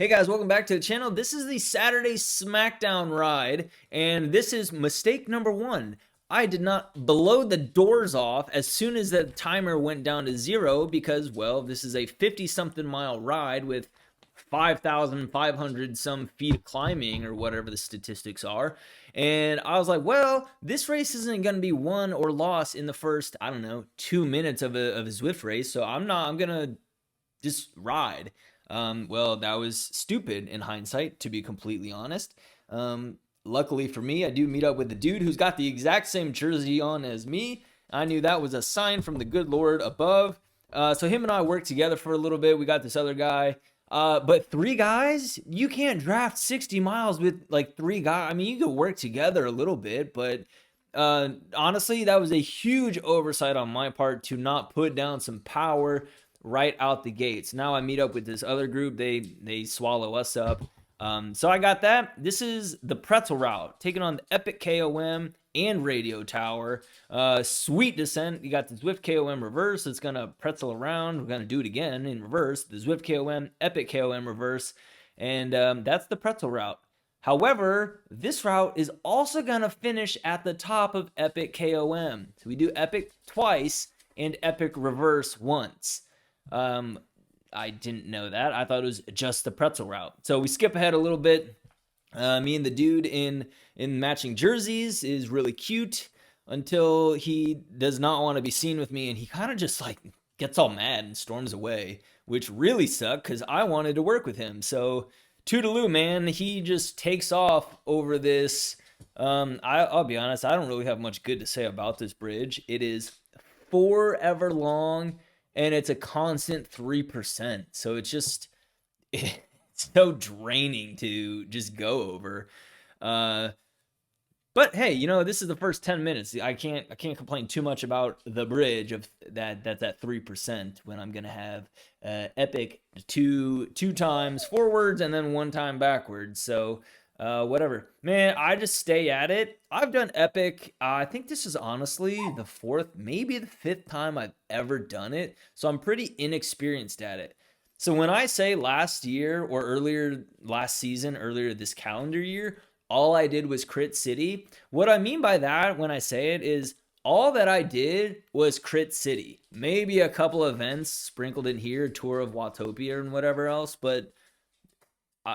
Hey guys, welcome back to the channel. This is the Saturday Smackdown ride, and this is mistake number one. I did not blow the doors off as soon as the timer went down to 0 because, well, this is a 50-something mile ride with 5,500 some feet of climbing or whatever the statistics are. And I was like, well, this race isn't going to be won or lost in the first, I don't know, 2 minutes of a Zwift race, so I'm going to just ride. Well, that was stupid in hindsight, to be completely honest. Luckily for me, I do meet up with the dude who's got the exact same jersey on as me. I knew that was a sign from the good Lord above. So him and I worked together for a little bit. We got this other guy. But 3 guys, you can't draft 60 miles with like 3 guys. I mean, you could work together a little bit, but honestly, that was a huge oversight on my part to not put down some power right out the gates. Now I meet up with this other group. They swallow us up. So I got that. This is the Pretzel route, taking on the Epic KOM and Radio Tower. Sweet descent. You got the Zwift KOM Reverse. It's going to pretzel around. We're going to do it again in reverse. The Zwift KOM, Epic KOM Reverse. And that's the Pretzel route. However, this route is also going to finish at the top of Epic KOM. So we do Epic twice and Epic Reverse once. I didn't know that. I thought it was just the Pretzel route. So we skip ahead a little bit. Me and the dude in matching jerseys is really cute until he does not want to be seen with me, and he kind of just like gets all mad and storms away, which really sucked because I wanted to work with him. So toodaloo, man, he just takes off over this. I'll be honest, I don't really have much good to say about this bridge. It is forever long. And it's a constant 3%. So it's just, it's so draining to just go over. But hey, you know, this is the first 10 minutes. I can't complain too much about the bridge of that's at 3% when I'm going to have Epic two times forwards and then 1 time backwards. So whatever, man, I just stay at it. I've done Epic. I think this is honestly the 4th, maybe the 5th time I've ever done it. So I'm pretty inexperienced at it. So when I say last year or earlier last season, earlier this calendar year, all I did was Crit City. What I mean by that when I say it is all that I did was Crit City. Maybe a couple events sprinkled in here, Tour of Watopia and whatever else, but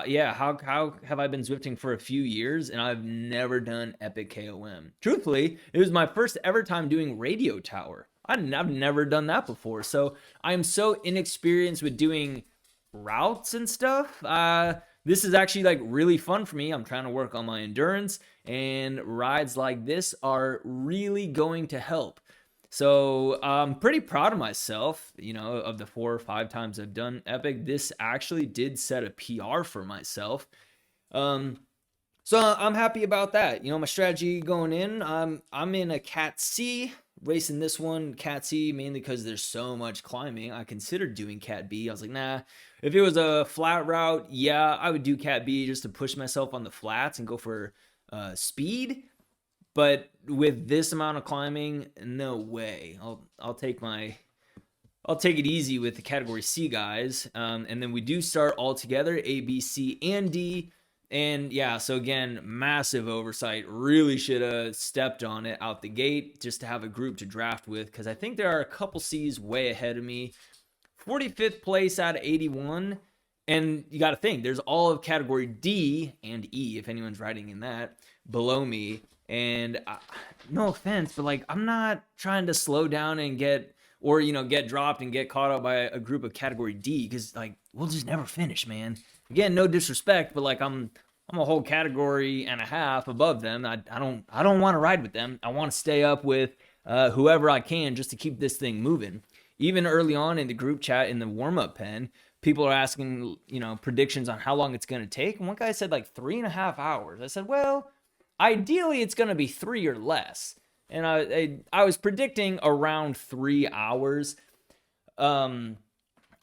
yeah, how have I been Zwifting for a few years and I've never done Epic KOM? Truthfully, it was my first ever time doing Radio Tower. I've never done that before, so I'm so inexperienced with doing routes and stuff. This is actually like really fun for me. I'm trying to work on my endurance, and rides like this are really going to help. So I'm pretty proud of myself, you know, of the 4 or 5 times I've done Epic. This actually did set a PR for myself. So I'm happy about that. You know, my strategy going in, I'm in a Cat C, racing this one, Cat C, mainly because there's so much climbing. I considered doing Cat B. I was like, nah, if it was a flat route, yeah, I would do Cat B just to push myself on the flats and go for speed. But with this amount of climbing, no way. I'll take it easy with the category C guys. And then we do start all together, A, B, C, and D. And yeah, so again, massive oversight. Really should have stepped on it out the gate just to have a group to draft with, because I think there are a couple C's way ahead of me. 45th place out of 81. And you got to think, there's all of category D and E, if anyone's riding in that, below me. And no offense, but like, I'm not trying to slow down and get dropped and get caught up by a group of category D, because like, we'll just never finish, man. Again, no disrespect, but like, I'm a whole category and a half above them. I don't want to ride with them. I want to stay up with whoever I can just to keep this thing moving. Even early on in the group chat in the warm-up pen, people are asking, you know, predictions on how long it's going to take. And one guy said like 3.5 hours. I said, well, ideally it's going to be 3 or less. And I was predicting around 3 hours. And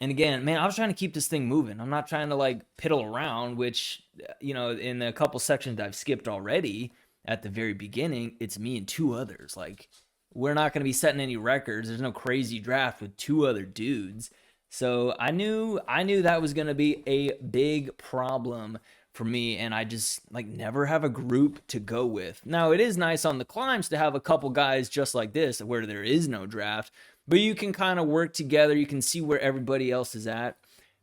again, man, I was trying to keep this thing moving. I'm not trying to like piddle around, which, you know, in the couple sections I've skipped already at the very beginning, it's me and 2 others. Like, we're not going to be setting any records. There's no crazy draft with 2 other dudes. So I knew that was gonna be a big problem for me, and I just like never have a group to go with. Now it is nice on the climbs to have a couple guys just like this where there is no draft, but you can kind of work together. You can see where everybody else is at.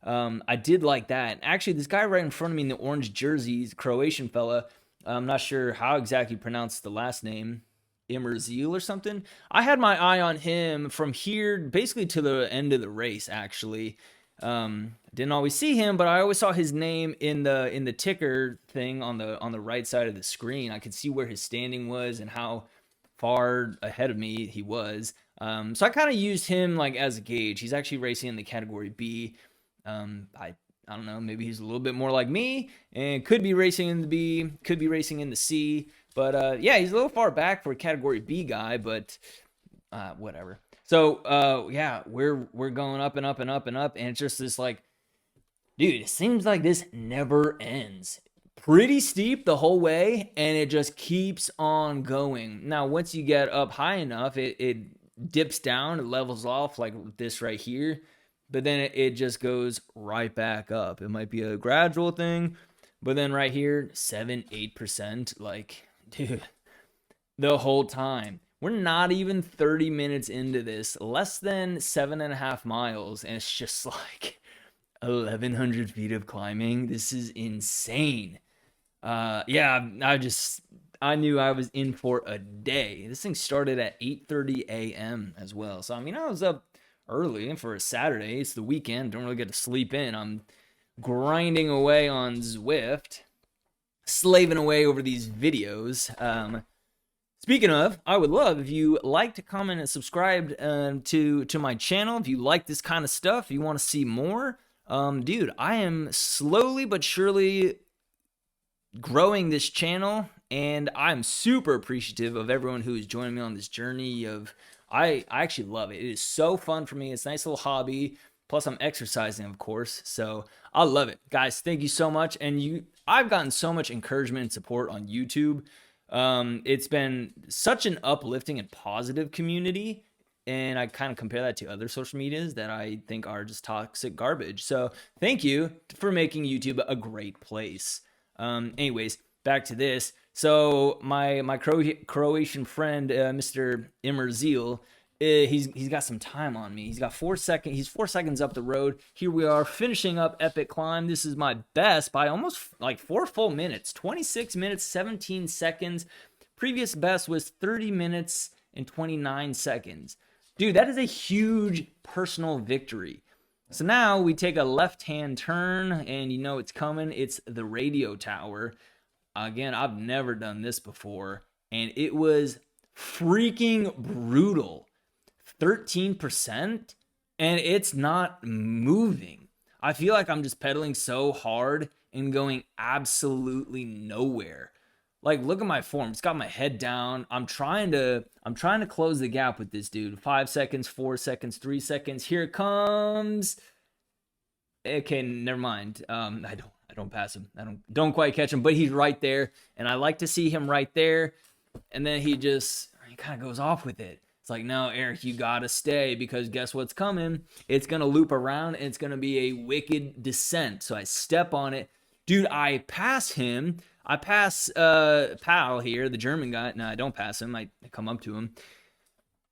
I did like that. Actually, this guy right in front of me in the orange jersey, he's a Croatian fella. I'm not sure how exactly you pronounce the last name, Immerzil or something. I had my eye on him from here basically to the end of the race. Actually, didn't always see him, but I always saw his name in the ticker thing on the right side of the screen. I could see where his standing was and how far ahead of me he was. So I kind of used him like as a gauge. He's actually racing in the category B. I don't know, maybe he's a little bit more like me and could be racing in the B, could be racing in the C. But yeah, he's a little far back for a category B guy, but whatever. So yeah, we're going up and up and up and up, and it's just this like, dude, it seems like this never ends. Pretty steep the whole way, and it just keeps on going. Now, once you get up high enough, it dips down, it levels off like this right here, but then it just goes right back up. It might be a gradual thing, but then right here, 7-8%, like, dude, the whole time. We're not even 30 minutes into this, less than 7.5 miles, and it's just like 1,100 feet of climbing. This is insane. Yeah, I knew I was in for a day. This thing started at 8:30 a.m. as well. So I mean, I was up early, and for a Saturday, it's the weekend, don't really get to sleep in. I'm grinding away on Zwift, slaving away over these videos. Speaking of, I would love if you liked, comment, and subscribed to my channel. If you like this kind of stuff, if you want to see more, dude, I am slowly but surely growing this channel, and I'm super appreciative of everyone who is joining me on this journey of I actually love it. It is so fun for me. It's a nice little hobby. Plus I'm exercising, of course. So I love it. Guys, thank you so much. And I've gotten so much encouragement and support on YouTube. It's been such an uplifting and positive community. And I kind of compare that to other social medias that I think are just toxic garbage. So thank you for making YouTube a great place. Anyways, back to this. So my Croatian friend, Mr. Immerzil, he's got some time on me. He's got 4 seconds. He's 4 seconds up the road. Here we are finishing up epic climb. This is my best by almost like 4 full minutes. 26 minutes 17 seconds. Previous best was 30 minutes and 29 seconds. Dude, that is a huge personal victory. So now we take a left-hand turn, and you know it's coming. It's the radio tower. Again, I've never done this before, and it was freaking brutal. 13%, and it's not moving. I feel like I'm just pedaling so hard and going absolutely nowhere. Like, look at my form. It's got my head down. I'm trying to close the gap with this dude. 5 seconds, 4 seconds, 3 seconds. Here it comes. Okay, never mind. I don't pass him. I don't quite catch him, but he's right there, and I like to see him right there. And then he kind of goes off with it. It's like, no, Eric, you gotta stay, because guess what's coming? It's gonna loop around, and it's gonna be a wicked descent. So I step on it, dude. I pass him. I pass Pal here, the German guy. No, I don't pass him. I come up to him,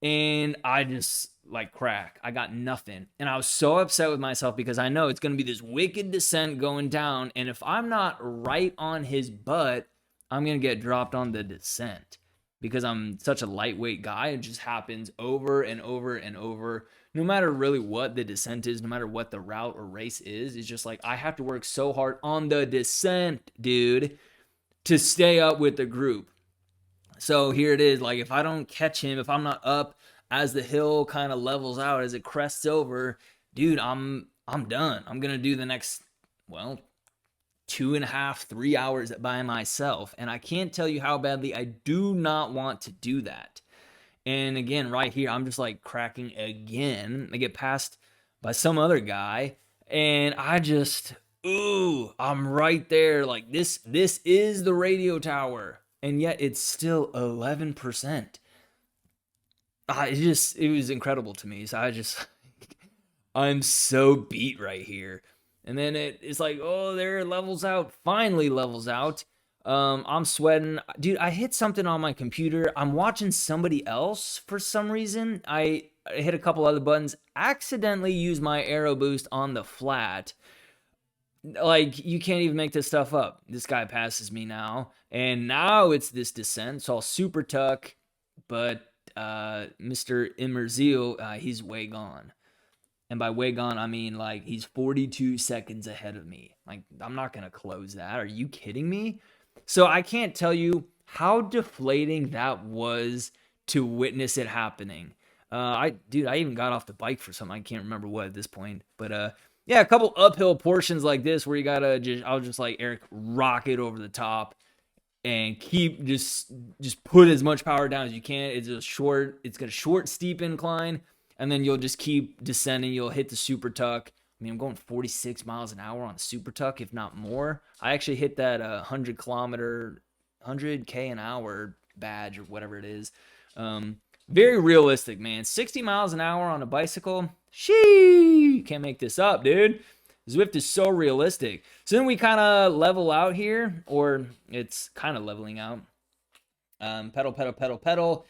and I just like crack. I got nothing, and I was so upset with myself because I know it's gonna be this wicked descent going down, and if I'm not right on his butt, I'm gonna get dropped on the descent. Because I'm such a lightweight guy, it just happens over and over and over. No matter really what the descent is, no matter what the route or race is, it's just like I have to work so hard on the descent, dude, to stay up with the group. So here it is. Like, if I don't catch him, if I'm not up as the hill kind of levels out, as it crests over, dude, I'm done. I'm gonna do the next, 2.5, 3 hours by myself. And I can't tell you how badly I do not want to do that. And again, right here, I'm just like cracking again. I get passed by some other guy, and I just, I'm right there. Like, this is the radio tower. And yet it's still 11%. It was incredible to me. So I'm so beat right here. And then it's like, oh, there it levels out. Finally levels out. I'm sweating. Dude, I hit something on my computer. I'm watching somebody else for some reason. I hit a couple other buttons, accidentally used my arrow boost on the flat. Like, you can't even make this stuff up. This guy passes me now. And now it's this descent. So I'll super tuck. But Mr. Immerzil, he's way gone. And by way gone, I mean like he's 42 seconds ahead of me. Like, I'm not going to close that. Are you kidding me? So I can't tell you how deflating that was to witness it happening. Dude, I even got off the bike for something. I can't remember what at this point. But yeah, a couple uphill portions like this where you gotta I'll just like Eric rocket over the top and keep just put as much power down as you can. It's got a short steep incline, and then you'll just keep descending. You'll hit the super tuck. I mean, I'm going 46 miles an hour on the super tuck, if not more. I actually hit that 100k an hour badge or whatever it is. Very realistic, man. 60 miles an hour on a bicycle. Shee, can't make this up, dude. Zwift is so realistic. So then we kind of level out here, or it's kind of leveling out. Pedal, pedal, pedal, pedal.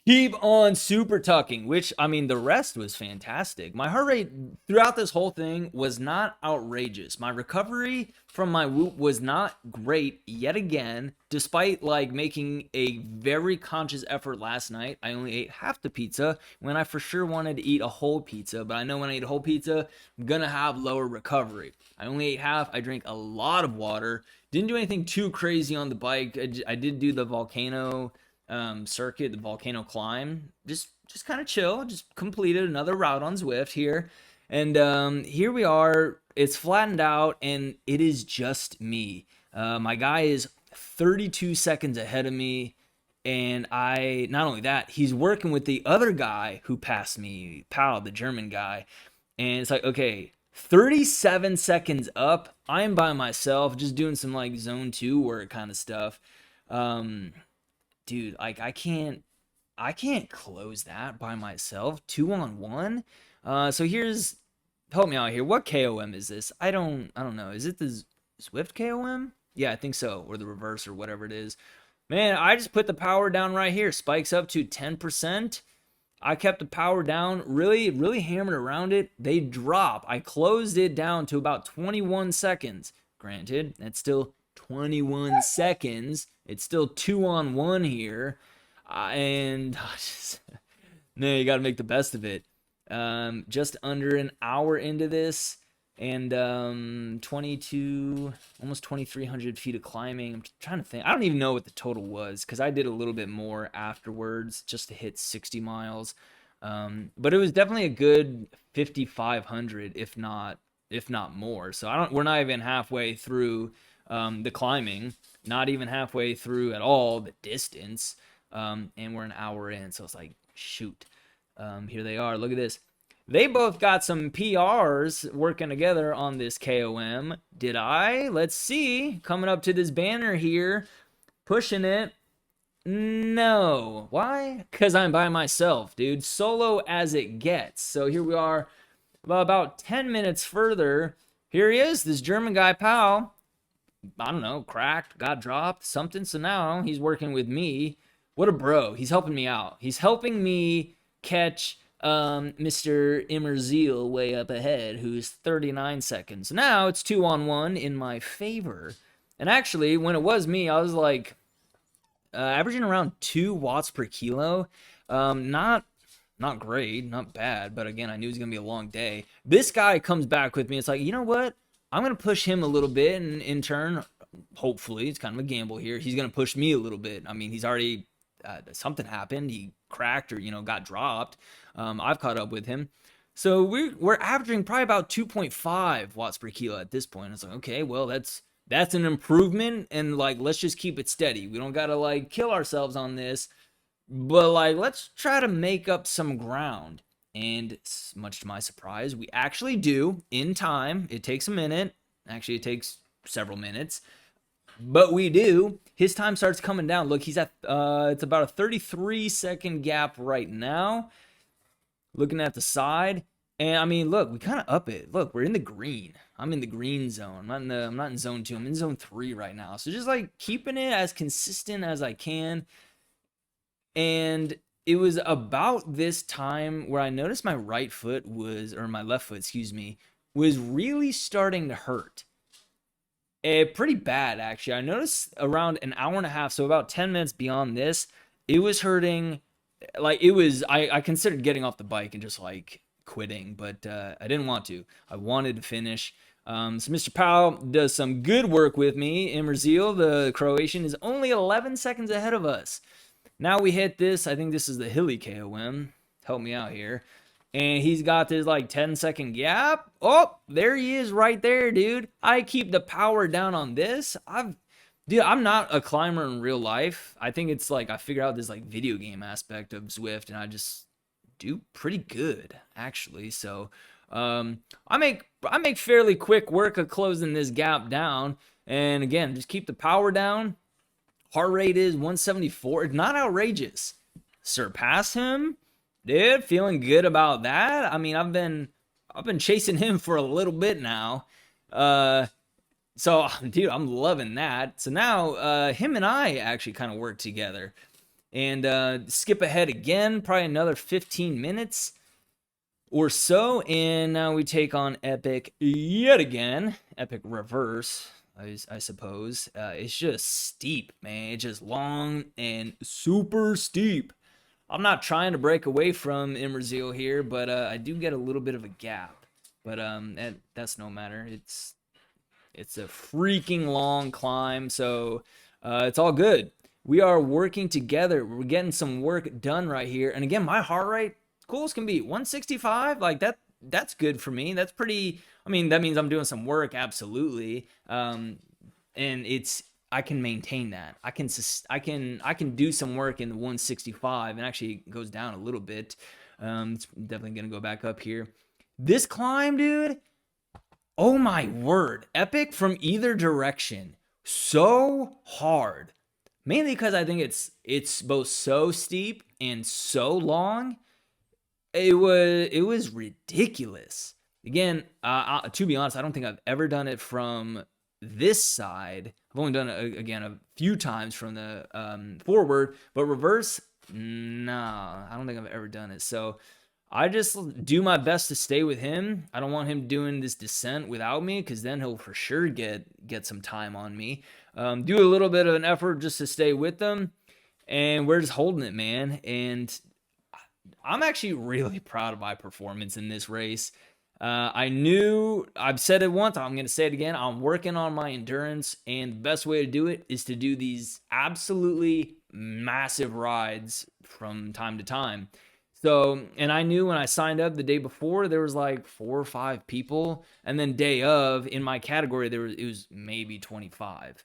Keep on super tucking, which, I mean, the rest was fantastic. My heart rate throughout this whole thing was not outrageous. My recovery from my whoop was not great yet again, despite like making a very conscious effort last night. I only ate half the pizza when I for sure wanted to eat a whole pizza, but I know when I eat a whole pizza, I'm gonna have lower recovery. I only ate half. I drank a lot of water. Didn't do anything too crazy on the bike. I did do the volcano circuit, the volcano climb, just kind of chill. Just completed another route on Zwift here, and here we are. It's flattened out, and it is just me. My guy is 32 seconds ahead of me, and I not only that, he's working with the other guy who passed me, Pal, the German guy, and it's like, okay, 37 seconds up, I'm by myself, just doing some like zone 2 work kind of stuff. Dude, like I can't close that by myself 2-on-1. So here's help me out here. What KOM is this? I don't know. Is it the Zwift KOM? Yeah, I think so, or the reverse or whatever it is. Man, I just put the power down right here. Spikes up to 10%. I kept the power down, really, really hammered around it. They drop. I closed it down to about 21 seconds. Granted, that's still 21 seconds. It's still 2-on-1 here. And no, you got to make the best of it. Just under an hour into this, and 22, almost 2,300 feet of climbing. I'm trying to think. I don't even know what the total was because I did a little bit more afterwards just to hit 60 miles. But it was definitely a good 5,500, if not more. So we're not even halfway through the climbing, not even halfway through at all the distance. And we're an hour in, so it's like, shoot. Here they are. Look at this. They both got some PRs working together on this KOM. Did I? Let's see. Coming up to this banner here, pushing it. No. Why? Because I'm by myself, dude. Solo as it gets. So here we are, about 10 minutes further. Here he is, this German guy, Pal. I don't know, cracked, got dropped, something. So now he's working with me. What a bro. He's helping me out. He's helping me catch Mr. Immerzil way up ahead, who's 39 seconds. Now it's 2-on-1 in my favor. And actually, when it was me, I was like averaging around 2 watts per kilo. Not great, not bad, but again, I knew it was going to be a long day. This guy comes back with me. It's like, you know what? I'm going to push him a little bit, and in turn, hopefully, it's kind of a gamble here, he's going to push me a little bit. I mean, he's already, something happened. He cracked or, got dropped. I've caught up with him. So we're averaging probably about 2.5 watts per kilo at this point. It's like, okay, well, that's an improvement, and like, let's just keep it steady. We don't got to like kill ourselves on this, but like, let's try to make up some ground. And much to my surprise, we actually do in time. It takes a minute. Actually, it takes several minutes, but we do. His time starts coming down. Look, he's at it's about a 33-second gap right now. Looking at the side, And I mean, look, we kind of up it. Look, we're in the green. I'm in the green zone. I'm not in zone 2. I'm in zone 3 right now. So just like keeping it as consistent as I can. And it was about this time where I noticed my right foot was, or my left foot, excuse me, was really starting to hurt. Pretty bad, actually. I noticed around an hour and a half, so about 10 minutes beyond this, it was hurting. Like, it was, I considered getting off the bike and just like quitting, but I didn't want to. I wanted to finish. So Mr. Powell does some good work with me. Imrzil, the Croatian, is only 11 seconds ahead of us. Now we hit this. I think this is the Hilly KOM. Help me out here. And he's got this like 10-second gap. Oh, there he is right there, dude. I keep the power down on this. Dude, I'm not a climber in real life. I think it's like I figured out this like video game aspect of Zwift, and I just do pretty good actually. So I make fairly quick work of closing this gap down. And again, just keep the power down. Heart rate is 174. It's not outrageous. Surpass him, dude. Feeling good about that. I mean, I've been chasing him for a little bit now. So dude, I'm loving that. So now him and I actually kind of work together. And skip ahead again, probably another 15 minutes or so, and now we take on Epic yet again. Epic Reverse, I suppose. It's just steep, man. It's just long and super steep. I'm not trying to break away from Imrzil here, but I do get a little bit of a gap. But that's no matter. It's a freaking long climb, so it's all good. We are working together. We're getting some work done right here. And again, my heart rate, cool as can be. 165, like that's good for me. That's pretty, I mean, that means I'm doing some work, absolutely. And I can maintain that. I can do some work in the 165, and actually it goes down a little bit. It's definitely gonna go back up here. This climb, dude, oh my word. Epic from either direction. So hard. Mainly because I think it's both so steep and so long. It was ridiculous. Again, to be honest, I don't think I've ever done it from this side. I've only done it again a few times from the forward, but reverse, nah, I don't think I've ever done it. So I just do my best to stay with him. I don't want him doing this descent without me, because then he'll for sure get some time on me. Do a little bit of an effort just to stay with them, and we're just holding it, man. And I'm actually really proud of my performance in this race. I've said it once, I'm going to say it again. I'm working on my endurance, and the best way to do it is to do these absolutely massive rides from time to time. So, and I knew when I signed up the day before, there was like 4 or 5 people, and then day of in my category, it was maybe 25.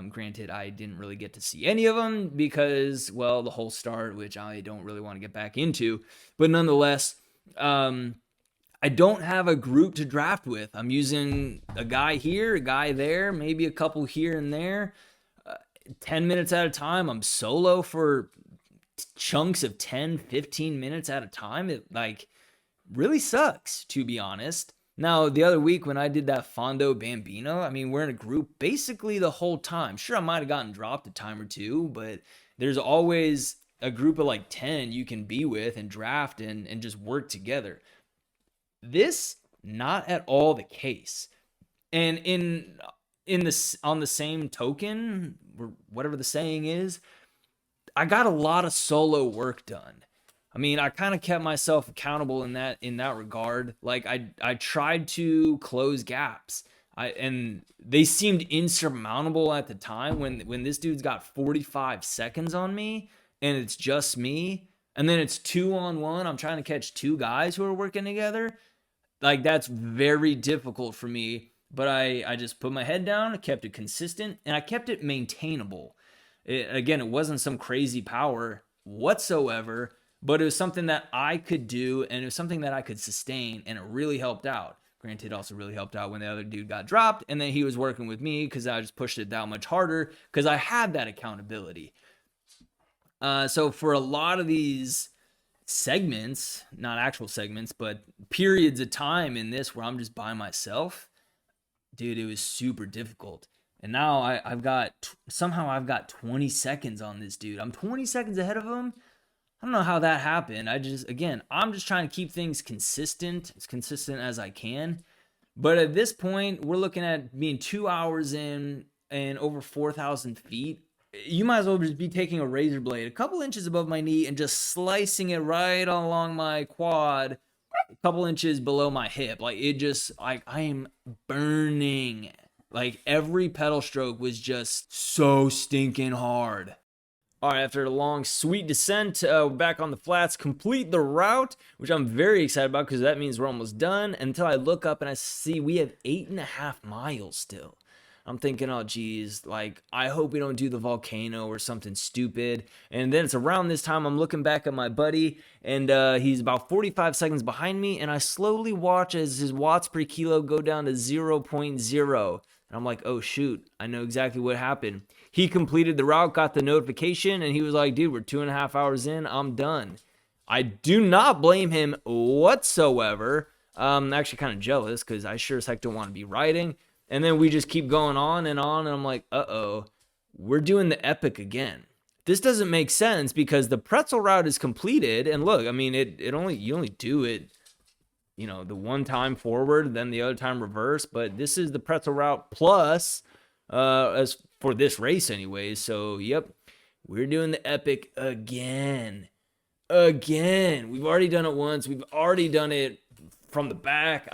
Granted, I didn't really get to see any of them because, well, the whole start, which I don't really want to get back into, but nonetheless, I don't have a group to draft with. I'm using a guy here, a guy there, maybe a couple here and there. 10 minutes at a time. I'm solo for chunks of 10, 15 minutes at a time. It like really sucks, to be honest. Now, the other week when I did that Fondo Bambino, I mean, we're in a group basically the whole time. Sure, I might have gotten dropped a time or two, but there's always a group of like 10 you can be with and draft and just work together. This, not at all the case. And in this, on the same token, or whatever the saying is, I got a lot of solo work done. I mean, I kind of kept myself accountable in that regard. Like I tried to close gaps. And they seemed insurmountable at the time when this dude's got 45 seconds on me and it's just me, and then it's 2-on-1. I'm trying to catch 2 guys who are working together. Like, that's very difficult for me. But I just put my head down, I kept it consistent, and I kept it maintainable. Again, it wasn't some crazy power whatsoever, but it was something that I could do, and it was something that I could sustain, and it really helped out. Granted, it also really helped out when the other dude got dropped, and then he was working with me because I just pushed it that much harder because I had that accountability. So for a lot of these segments, not actual segments, but periods of time in this where I'm just by myself, dude, it was super difficult. And now I've got somehow I've got 20 seconds on this dude. I'm 20 seconds ahead of him. I don't know how that happened. I'm just trying to keep things consistent, as consistent as I can. But at this point, we're looking at being 2 hours in and over 4,000 feet. You might as well just be taking a razor blade a couple inches above my knee and just slicing it right along my quad, a couple inches below my hip. Like it just, like I am burning. Like every pedal stroke was just so stinking hard. All right, after a long, sweet descent, back on the flats, complete the route, which I'm very excited about because that means we're almost done. Until I look up and I see we have 8.5 miles still. I'm thinking, oh, geez, like, I hope we don't do the volcano or something stupid. And then it's around this time I'm looking back at my buddy, and he's about 45 seconds behind me, and I slowly watch as his watts per kilo go down to 0.0. And I'm like, oh, shoot, I know exactly what happened. He completed the route, got the notification, and he was like, dude, we're 2.5 hours in. I'm done. I do not blame him whatsoever. I'm actually kind of jealous because I sure as heck don't want to be riding. And then we just keep going on, and I'm like, uh-oh, we're doing the epic again. This doesn't make sense because the Pretzel route is completed. And look, I mean, you only do it, the one time forward, then the other time reverse. But this is the Pretzel route plus, as for this race anyways. So, yep, we're doing the epic again. We've already done it once. We've already done it from the back.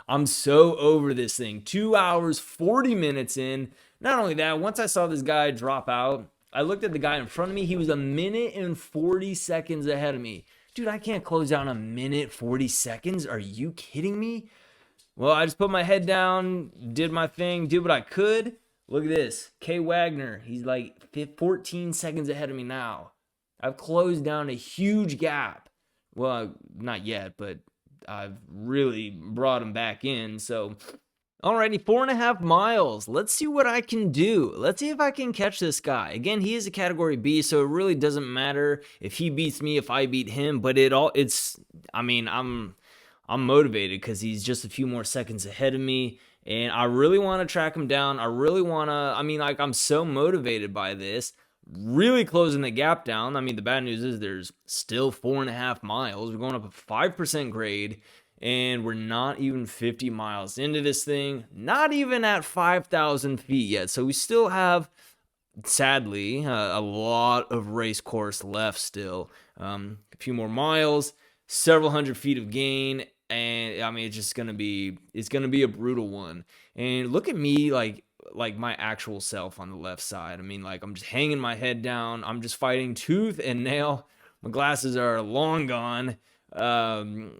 I'm so over this thing. 2 hours, 40 minutes in. Not only that, once I saw this guy drop out, I looked at the guy in front of me. He was 1 minute and 40 seconds ahead of me. Dude, I can't close down 1 minute, 40 seconds. Are you kidding me? Well, I just put my head down, did my thing, did what I could. Look at this. K. Wagner, he's like 14 seconds ahead of me now. I've closed down a huge gap. Well, not yet, but I've really brought him back in. So, alrighty, 4.5 miles. Let's see what I can do. Let's see if I can catch this guy. Again, he is a category B, so it really doesn't matter if he beats me, if I beat him. But I'm motivated because he's just a few more seconds ahead of me. And I really want to track him down. I'm so motivated by this. Really closing the gap down. I mean, the bad news is there's still 4.5 miles. We're going up a 5% grade, and we're not even 50 miles into this thing. Not even at 5,000 feet yet. So we still have, sadly, a lot of race course left still. A few more miles, several hundred feet of gain, and I mean, it's gonna be a brutal one. And look at me, like my actual self on the left side. I mean, like, I'm just hanging my head down. I'm just fighting tooth and nail. My glasses are long gone. Dude, I'm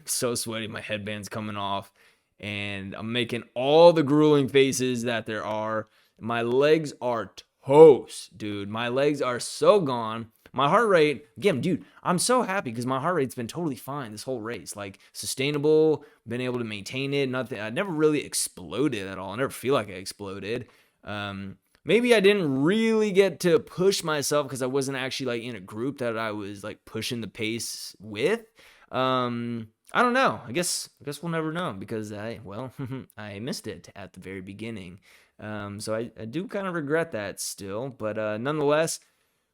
so sweaty. My headband's coming off, and I'm making all the grueling faces that there are. My legs are toast, dude. My legs are so gone. My heart rate, again, dude, I'm so happy because my heart rate's been totally fine this whole race. Like, sustainable, been able to maintain it. Nothing. I never really exploded at all. I never feel like I exploded. Maybe I didn't really get to push myself because I wasn't actually like in a group that I was like pushing the pace with. I don't know. I guess we'll never know because I missed it at the very beginning. So I do kind of regret that still, but nonetheless,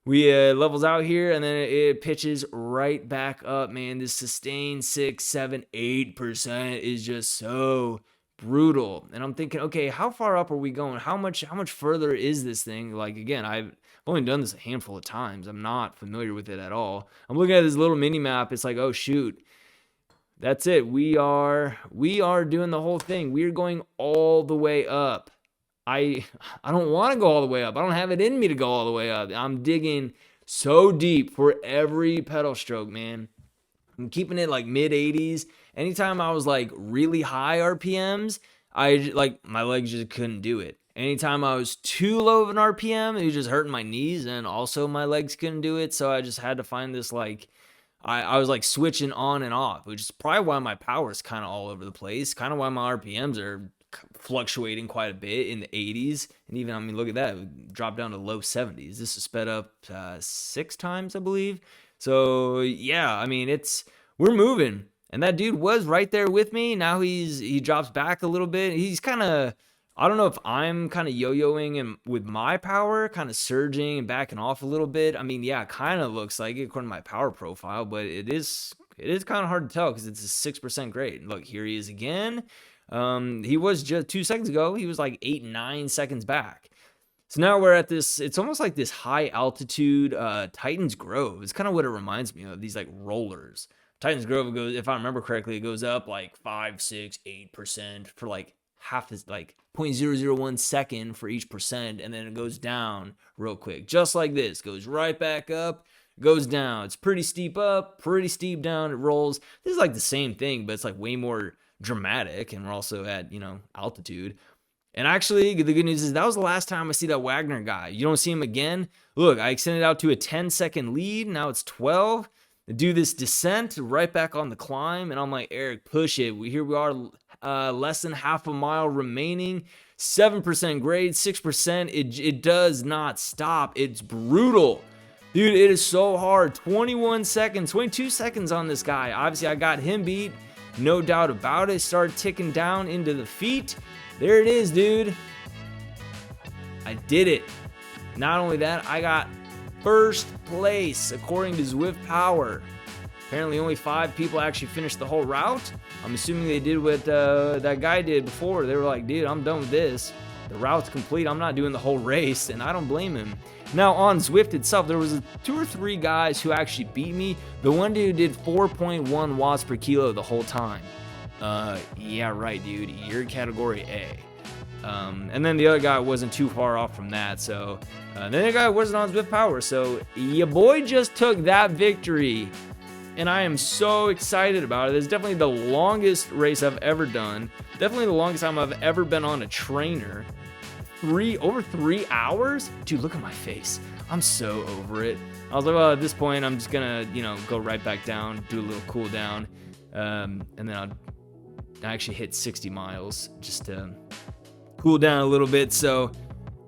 we levels out here, and then it pitches right back up, man. This sustained 6, 7, 8% is just so brutal. And I'm thinking, okay, how far up are we going? How much further is this thing? Like, again, I've only done this a handful of times. I'm not familiar with it at all. I'm looking at this little mini map. It's like, oh shoot, that's it. We are doing the whole thing. We're going all the way up. I don't want to go all the way up. I don't have it in me to go all the way up. I'm digging so deep for every pedal stroke, man. I'm keeping it like mid 80s. Anytime I was like really high RPMs, my legs just couldn't do it. Anytime I was too low of an RPM, it was just hurting my knees, and also my legs couldn't do it. So I just had to find this like, I was like switching on and off, which is probably why my power is kind of all over the place. Kind of why my RPMs are fluctuating quite a bit in the 80s. And even, I mean, look at that. It dropped down to low 70s. This is sped up 6 times, I believe. So yeah, I mean, we're moving. And that dude was right there with me. Now he drops back a little bit. He's kind of, I don't know if I'm kind of yo-yoing him with my power, kind of surging and backing off a little bit. I mean, yeah, it kind of looks like it according to my power profile, but it is kind of hard to tell because it's a 6% grade. Look, here he is again. He was just 2 seconds ago. He was like 8-9 seconds back. So now we're at this, it's almost like this high altitude Titans Grove. It's kind of what it reminds me of, these like rollers. Titans Grove goes, if I remember correctly, it goes up like 5, 6, 8% for like half this, like 0.001 second for each percent, and then it goes down real quick. Just like this, goes right back up, goes down. It's pretty steep up, pretty steep down, it rolls. This is like the same thing, but it's like way more dramatic, and we're also at, altitude. And actually, the good news is that was the last time I see that Wagner guy. You don't see him again. Look, I extended out to a 10-second lead. Now it's 12. I do this descent right back on the climb, and I'm like, Eric, push it. Here we are, less than half a mile remaining. 7% grade, 6%. It does not stop. It's brutal. Dude, it is so hard. 21 seconds, 22 seconds on this guy. Obviously, I got him beat. No doubt about it. Started ticking down into the feet. There it is, dude. I did it. Not only that, I got first place according to Zwift Power. Apparently only 5 people actually finished the whole route. I'm assuming they did what that guy did before. They were like, dude, I'm done with this. The route's complete. I'm not doing the whole race, and I don't blame him. Now, on Zwift itself, there was 2 or 3 guys who actually beat me. The one dude did 4.1 watts per kilo the whole time. Yeah, right, dude. You're category A. And then the other guy wasn't too far off from that. So, then the guy wasn't on Zwift Power. So, your boy just took that victory. And I am so excited about it. It's definitely the longest race I've ever done. Definitely the longest time I've ever been on a trainer. Over 3 hours? Dude, look at my face. I'm so over it. I was like, well, at this point, I'm just gonna, go right back down, do a little cool down. And then I actually hit 60 miles just to cool down a little bit. So,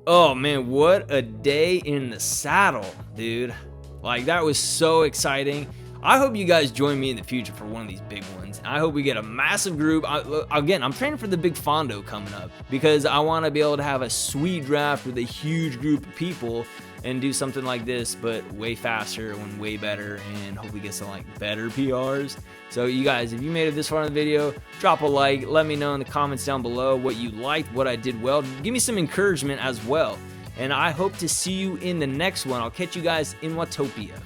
oh man, what a day in the saddle, dude. Like, that was so exciting. I hope you guys join me in the future for one of these big ones. I hope we get a massive group. Again, I'm training for the big Fondo coming up because I want to be able to have a sweet draft with a huge group of people and do something like this, but way faster and way better, and hopefully get some like better PRs. So you guys, if you made it this far in the video, drop a like. Let me know in the comments down below what you liked, what I did well. Give me some encouragement as well. And I hope to see you in the next one. I'll catch you guys in Watopia.